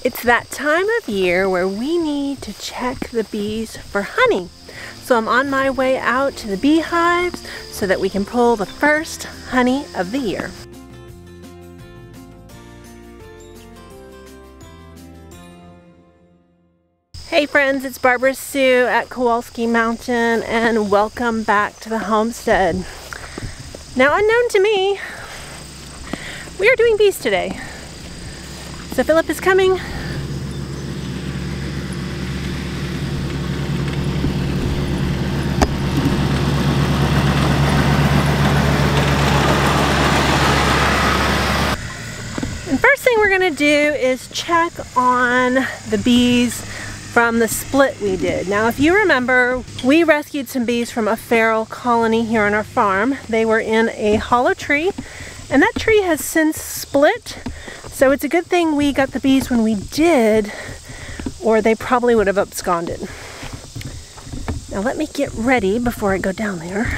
It's that time of year where we need to check the bees for honey. So I'm on my way out to the beehives so that we can pull the first honey of the year. Hey friends, it's Barbara Sue at Kowalski Mountain and welcome back to the homestead. Now, unknown to me, we are doing bees today. So Philip is coming. And first thing we're gonna do is check on the bees from the split we did. Now, if you remember, we rescued some bees from a feral colony here on our farm. They were in a hollow tree, and that tree has since split. So it's a good thing we got the bees when we did, or they probably would have absconded. Now let me get ready before I go down there.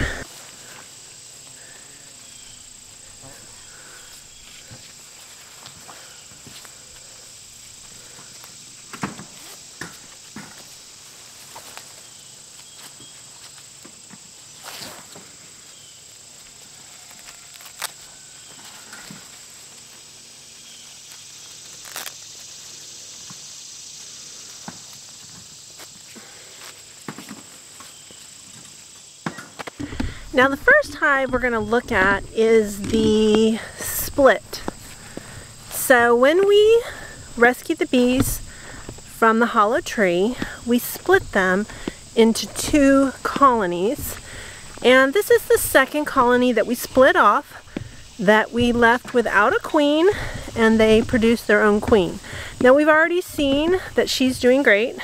Now the first hive we're going to look at is the split. So when we rescued the bees from the hollow tree, we split them into two colonies. And this is the second colony that we split off that we left without a queen, and they produced their own queen. Now we've already seen that she's doing great,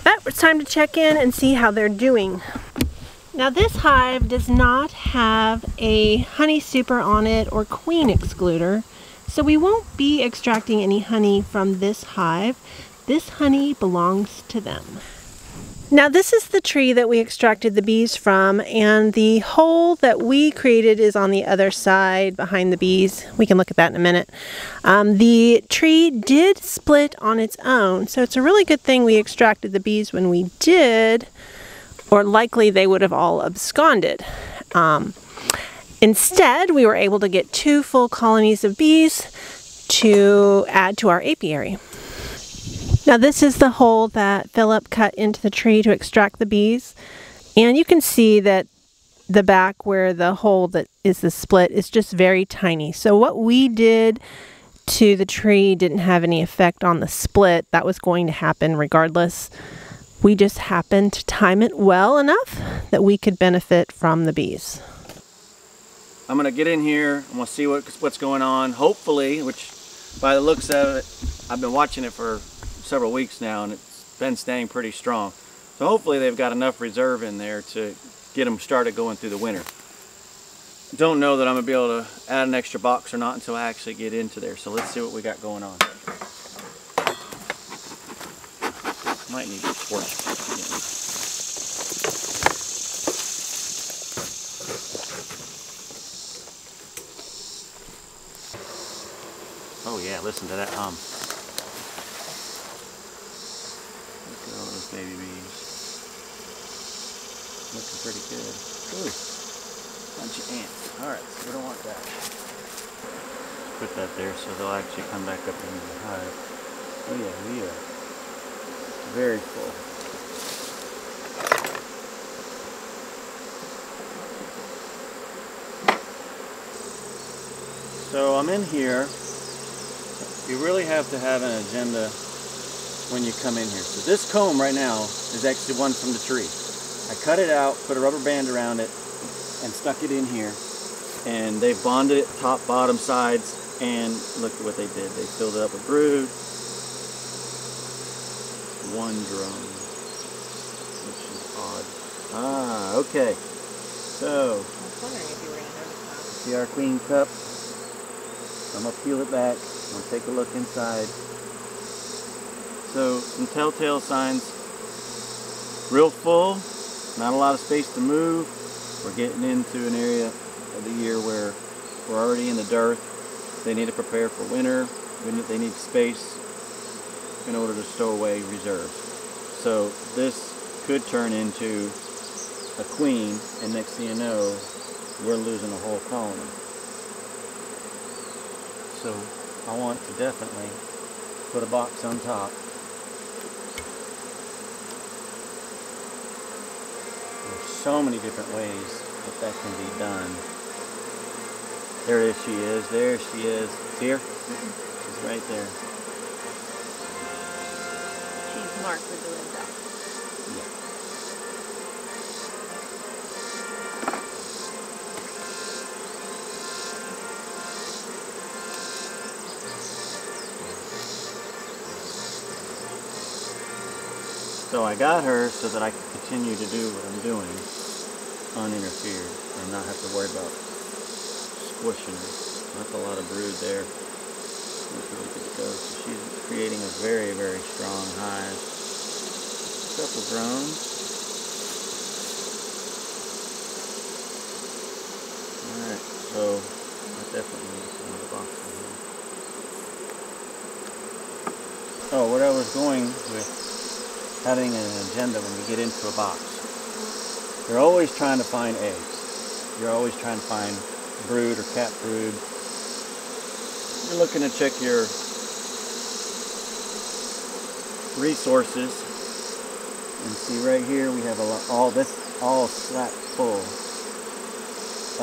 but it's time to check in and see how they're doing. Now this hive does not have a honey super on it or queen excluder, so we won't be extracting any honey from this hive. This honey belongs to them. Now this is the tree that we extracted the bees from, and the hole that we created is on the other side behind the bees. We can look at that in a minute. The tree did split on its own, so it's a really good thing we extracted the bees when we did, or likely they would have all absconded. Instead, we were able to get two full colonies of bees to add to our apiary. Now this is the hole that Philip cut into the tree to extract the bees. And you can see that the back where the hole that is the split is just very tiny. So what we did to the tree didn't have any effect on the split. That was going to happen regardless. We just happened to time it well enough that we could benefit from the bees. I'm gonna get in here and we'll see what's going on. Hopefully, which by the looks of it, I've been watching it for several weeks now and it's been staying pretty strong. So hopefully they've got enough reserve in there to get them started going through the winter. Don't know that I'm gonna be able to add an extra box or not until I actually get into there. So let's see what we got going on. Might need to torch. Oh yeah, listen to that hum. Look at all those baby bees. Looking pretty good. Ooh, bunch of ants. Alright, so we don't want that. Put that there so they'll actually come back up into the hive. Oh yeah, we are very full. So I'm in here. You really have to have an agenda when you come in here. So this comb right now is actually one from the tree. I cut it out, put a rubber band around it, and stuck it in here. And they've bonded it top, bottom, sides, and look at what they did. They filled it up with brood. One drone, which is odd. Ah, okay. So, I was wondering if you were going to notice that. See our queen cup? I'm going to peel it back. I'm going to take a look inside. So, some telltale signs. Real full, not a lot of space to move. We're getting into an area of the year where we're already in the dearth. They need to prepare for winter. They need space. in order to stow away reserves. So this could turn into a queen, and next thing you know, we're losing a whole colony. So I want to definitely put a box on top. There's so many different ways that can be done. There she is. There she is. See her? She's right there. She's marked with the window. Yeah. So I got her so that I could continue to do what I'm doing uninterfered and not have to worry about squishing her. That's a lot of brood there. That's really good to go. So she's creating a very, very strong hive. A couple drones. Alright, so I definitely need another box in here. Oh, what I was going with having an agenda when you get into a box. You're always trying to find eggs. You're always trying to find brood or cat brood. You're looking to check your resources and see right here we have a lot, all slap full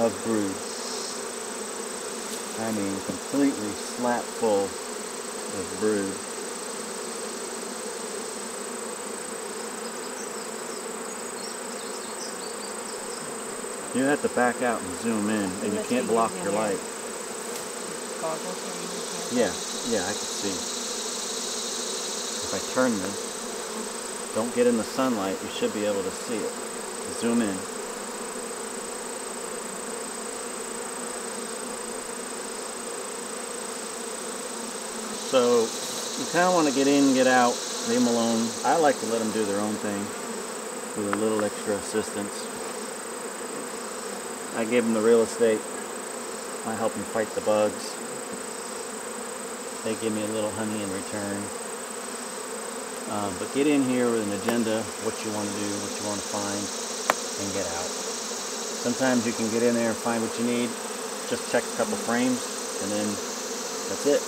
of brood. I mean completely slap full of brood. You have to back out and zoom in, and you can't block your light. Yeah, I can see. If I turn this, don't get in the sunlight, you should be able to see it. Zoom in. So, you kind of want to get in, get out, leave them alone. I like to let them do their own thing with a little extra assistance. I give them the real estate. I help them fight the bugs. They give me a little honey in return. But get in here with an agenda, what you want to do, what you want to find, and get out. Sometimes you can get in there and find what you need. Just check a couple frames, and then that's it.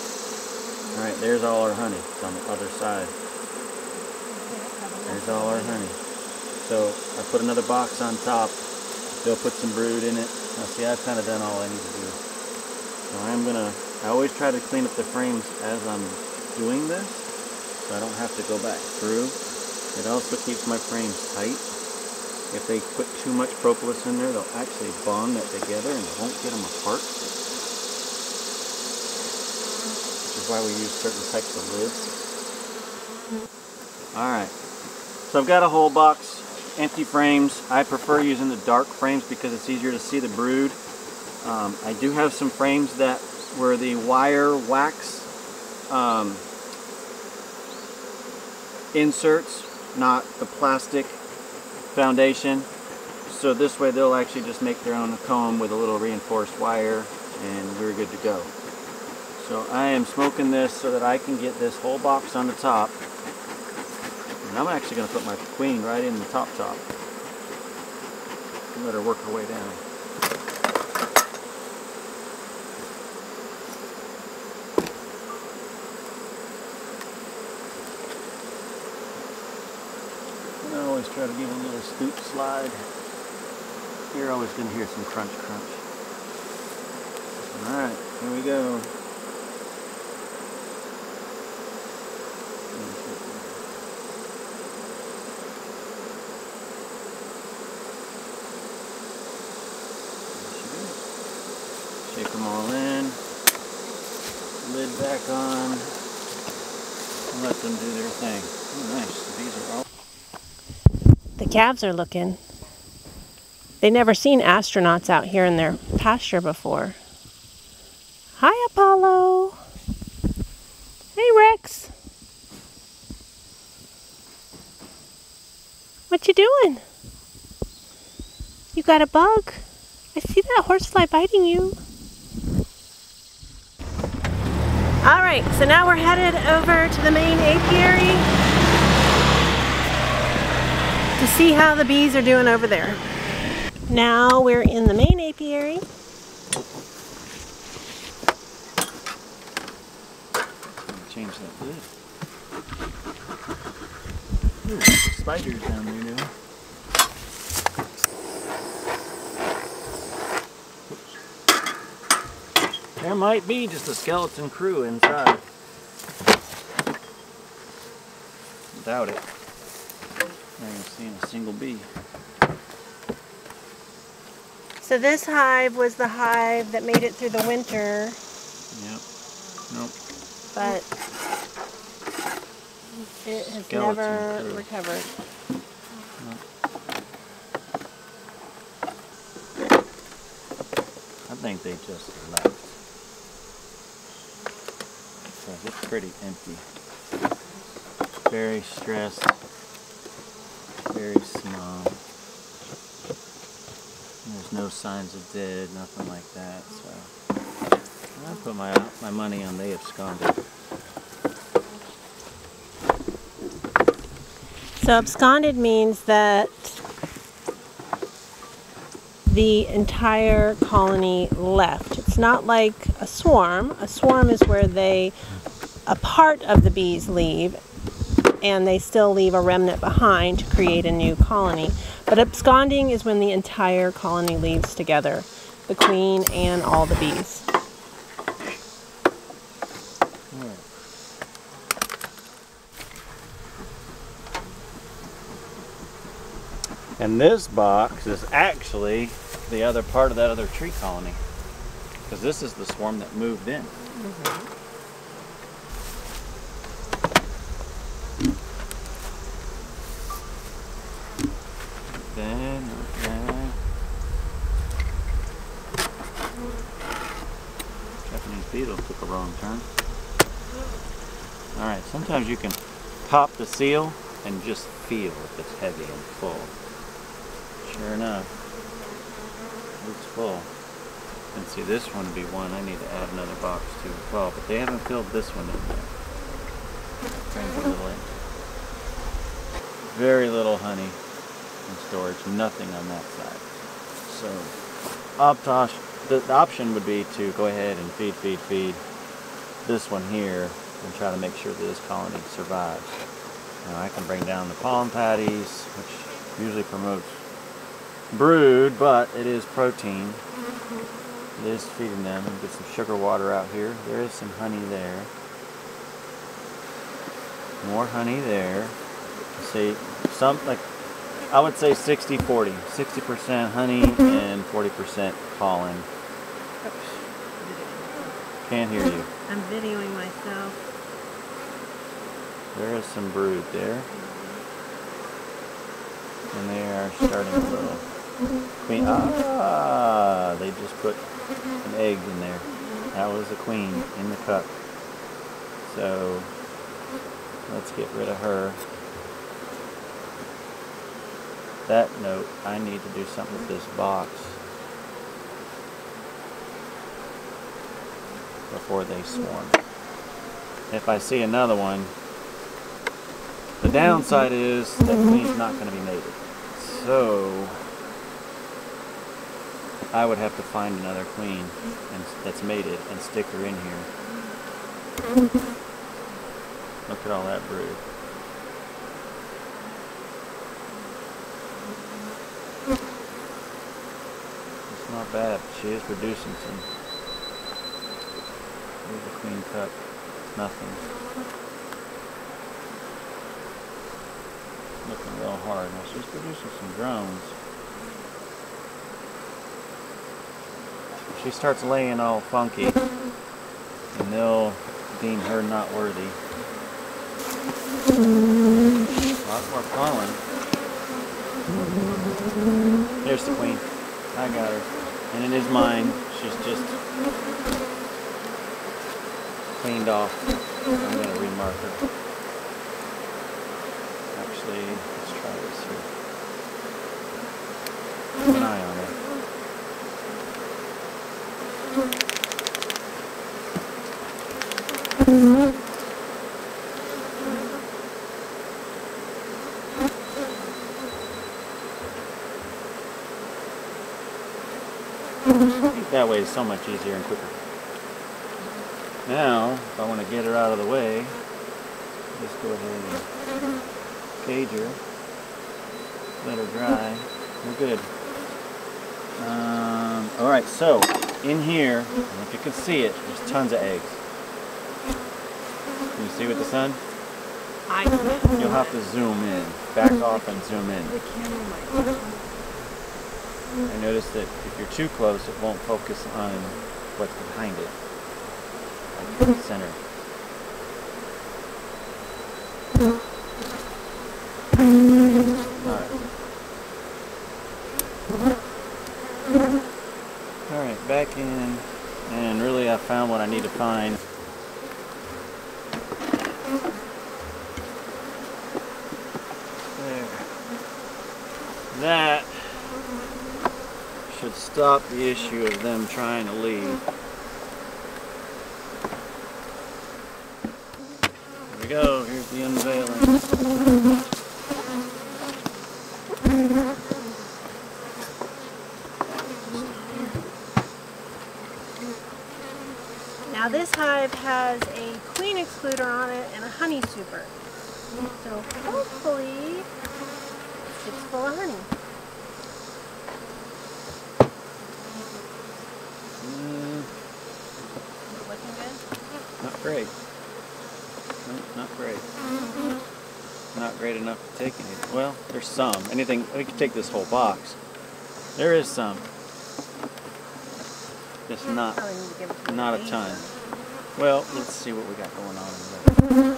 Alright, there's all our honey. It's on the other side. There's all our honey. So I put another box on top. They'll put some brood in it. Now see, I've kind of done all I need to do. So I always try to clean up the frames as I'm doing this, so I don't have to go back through. It also keeps my frames tight. If they put too much propolis in there, they'll actually bond that together and it won't get them apart. Which is why we use certain types of lids. Alright, so I've got a whole box. Empty frames. I prefer using the dark frames because it's easier to see the brood. I do have some frames that were the wire wax inserts, not the plastic foundation. So this way they'll actually just make their own comb with a little reinforced wire and we're good to go. So I am smoking this so that I can get this whole box on the top. And I'm actually going to put my queen right in the top. And let her work her way down. And I always try to give a little scoop slide. You're always going to hear some crunch. Alright, here we go. Shake them all in, lid back on, and let them do their thing. Oh, nice. These are all. The calves are looking. They've never seen astronauts out here in their pasture before. Hi, Apollo. Hey, Rex. What you doing? You got a bug? I see that horsefly biting you. All right. Alright, so now we're headed over to the main apiary to see how the bees are doing over there. Now we're in the main apiary. Change that lid. Ooh, spiders down there now. There might be just a skeleton crew inside. Doubt it. I haven't seen a single bee. So this hive was the hive that made it through the winter. Yep. Nope. But it has Skeleton never crew. recovered. I think they just left. Because it's pretty empty. Very stressed. Very small. There's no signs of dead, nothing like that. So I put my money on they absconded. So absconded means that the entire colony left. It's not like a swarm. A swarm is where a part of the bees leave and they still leave a remnant behind to create a new colony. But absconding is when the entire colony leaves together, the queen and all the bees. And this box is actually the other part of that other tree colony. Because this is the swarm that moved in. Mm-hmm. Japanese beetle took a wrong turn. Alright, sometimes you can pop the seal and just feel if it's heavy and full. Sure enough, it's full. And see, this one would be one I need to add another box to as well, but they haven't filled this one in yet. Brings a little in. Very little honey in storage, nothing on that side. So, the option would be to go ahead and feed this one here and try to make sure that this colony survives. Now I can bring down the pollen patties, which usually promotes brood, but it is protein. It is feeding them. Get some sugar water out here. There is some honey there. More honey there. See, I would say 60-40. 60% honey and 40% pollen. Can't hear you. I'm videoing myself. There is some brood there. And they are starting a little queen. Ah, they just put an egg in there. That was the queen in the cup. So let's get rid of her. That note, I need to do something with this box before they swarm. If I see another one, the downside is that queen's not going to be mated. So I would have to find another queen that's mated and stick her in here. Look at all that brood. It's not bad. She is producing some. Here's the queen cup. Nothing. Looking real hard. Now she's producing some drones. She starts laying all funky, and they'll deem her not worthy. Lots more pollen. There's the queen. I got her. And it is mine. She's just cleaned off. I'm going to remark her. Actually, let's try this here. Keep an eye on her. I think that way is so much easier and quicker. Now, if I want to get her out of the way, just go ahead and cage her, let her dry. We're good. Alright, so in here, I don't know if you can see it, there's tons of eggs. Can you see with the sun? I can. You'll have to zoom in. Back off and zoom in. The camera might. I noticed that if you're too close, it won't focus on what's behind it. Like in the center. Alright, back in. And really I found what I need to find. There. That should stop the issue of them trying to leave. Here we go, here's the unveiling. Now this hive has a queen excluder on it and a honey super. So hopefully it's full of honey. Looking good? Not great. Nope, not great. Not great enough to take anything. Well, there's some. Anything, we could take this whole box. There is some. Just not a ton. Well, let's see what we got going on in there.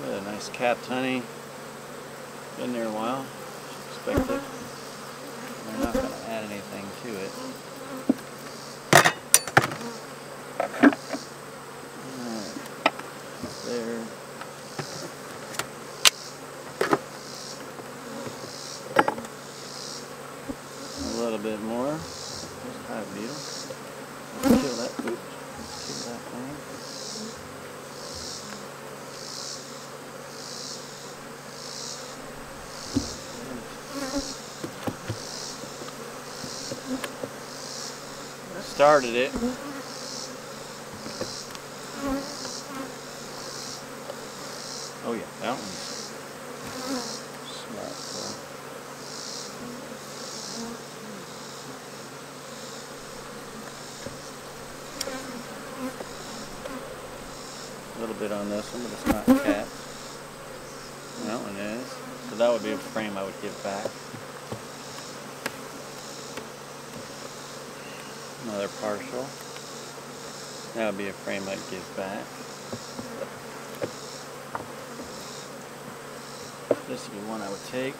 Got a nice capped honey. Been there a while. Expect it. We're not going to add anything to it. Alright. There. A little bit more. There's a hive beetle. Let's kill that. Oops. Kill that thing. Started it. Oh yeah, that one's smart. A little bit on this one, but it's not capped. That one is. So that would be a frame I would give back. Another partial. That would be a frame I'd give back. This would be one I would take.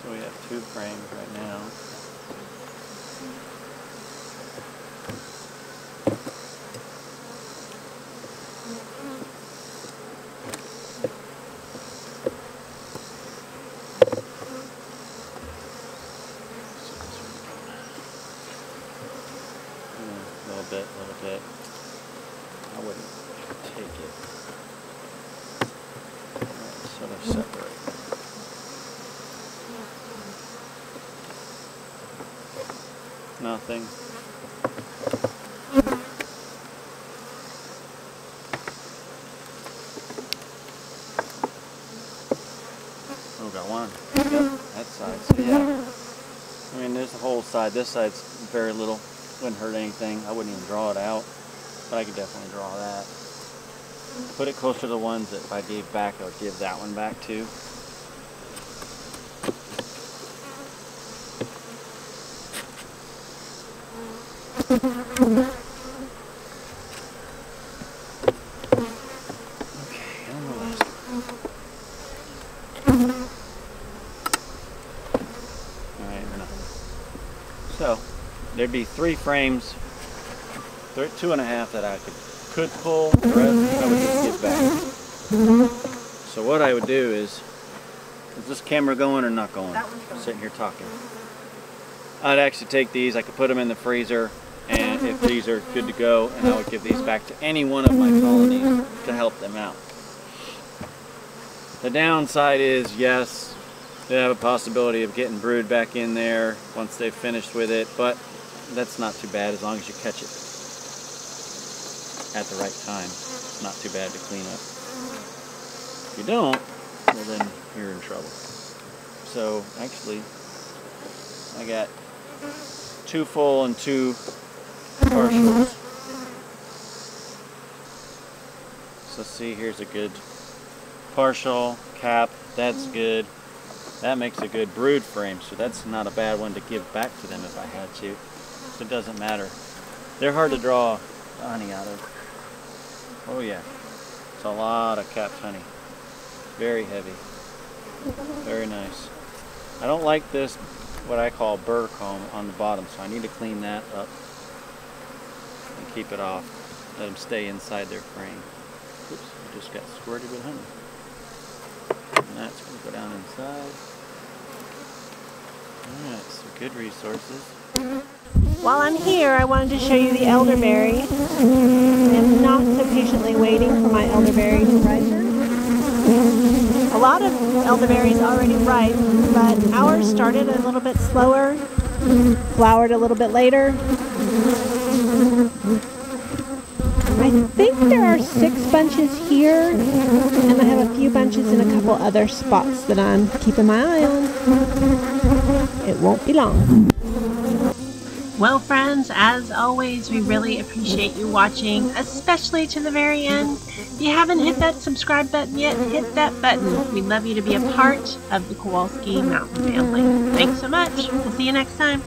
So we have 2 frames right now. Little bit. I wouldn't take it. Sort of separate. Nothing. Oh, got one. Yep, that side. So yeah. I mean, there's the whole side. This side's very little. Wouldn't hurt anything. I wouldn't even draw it out, but I could definitely draw that. Put it closer to the ones that if I gave back, I would give that one back too. Okay, on the last one. Alright, nothing. So, there'd be 3 frames, 2.5 that I could pull, the rest I would just give back. So what I would do is this camera going or not going? That one's going. Sitting here talking. I'd actually take these, I could put them in the freezer and if these are good to go, and I would give these back to any one of my colonies to help them out. The downside is, yes, they have a possibility of getting brood back in there once they've finished with it, but that's not too bad as long as you catch it at the right time. It's not too bad to clean up. If you don't, well then you're in trouble. So actually, I got 2 full and 2 partials. So see, here's a good partial cap. That's good. That makes a good brood frame, so that's not a bad one to give back to them if I had to. So it doesn't matter. They're hard to draw honey out of. Oh yeah, it's a lot of capped honey. Very heavy. Very nice. I don't like this, what I call burr comb on the bottom, so I need to clean that up and keep it off. Let them stay inside their frame. Oops, I just got squirted with honey. And that's going to go down inside. Alright, so good resources. While I'm here, I wanted to show you the elderberry. I am not so patiently waiting for my elderberry to ripen. A lot of elderberries already ripe, but ours started a little bit slower, flowered a little bit later. I think there are 6 bunches here, and I have a few bunches in a couple other spots that I'm keeping my eye on. It won't be long. Well friends, as always, we really appreciate you watching, especially to the very end. If you haven't hit that subscribe button yet, hit that button. We'd love you to be a part of the Kowalski Mountain family. Thanks so much. We'll see you next time.